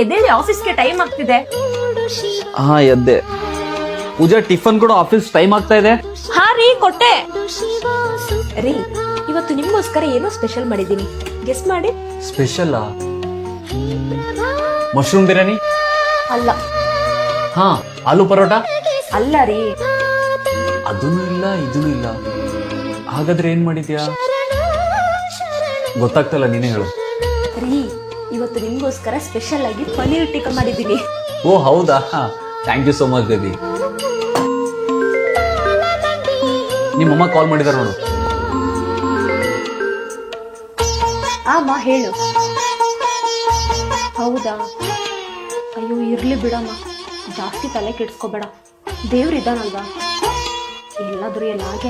ಎದ್ದೇಳಿ, ಆಫೀಸ್ಗೆ ಟೈಮ್ ಆಗ್ತಿದೆ. ಹಾ ಎದ್ದೆ. ಪೂಜಾ ಟಿಫನ್ ಕೂಡ ಆಫೀಸ್ ಟೈಮ್ ಆಗ್ತಾ ಇದೆ. ಹಾ ರೀ, ಕೊಟ್ಟೆ. ರೀ, ಇವತ್ತು ನಿಮ್ಗೋಸ್ಕರ ಏನೋ ಸ್ಪೆಷಲ್ ಮಾಡಿದೀನಿ, ಗೆಸ್ ಮಾಡಿ. Special mushroom biryani? ಅಲ್ಲ. ಹಾ, ಆಲೂ ಪರೋಟ? ಅಲ್ಲ ರೀ. ಅದೂ ಇಲ್ಲ ಇದೂ ಇಲ್ಲ. ಹಾಗಾದ್ರೆ ಏನ್ ಮಾಡಿದ್ಯಾ? ಗೊತ್ತಾಗ್ತಲ್ಲ, ನೀನೇ ಹೇಳು. ರೀ, ಇವತ್ತು ನಿಮ್ಗೋಸ್ಕರ ಸ್ಪೆಷಲ್ ಆಗಿ ಪನೀರ್ ಟಿಕ್ಕಾ ಮಾಡಿದ್ದೀನಿ. ಓ ಹೌದಾ, thank you so much baby. ನಿಮ್ಮಮ್ಮ ಕಾಲ್ ಮಾಡಿದಾರ ನೋಡು. ಅಮ್ಮ ಹೇಳು. ಹೌದಾ? ಅಯ್ಯೋ ಇರ್ಲಿ ಬಿಡಮ್ಮ, ಜಾಸ್ತಿ ತಲೆ ಕೆಡ್ಸ್ಕೋಬೇಡ. ದೇವ್ರಿದ್ದಾನಲ್ವಾ, ಎಲ್ಲಾದ್ರೂ ಎಲ್ಲ ಹಾಗೆ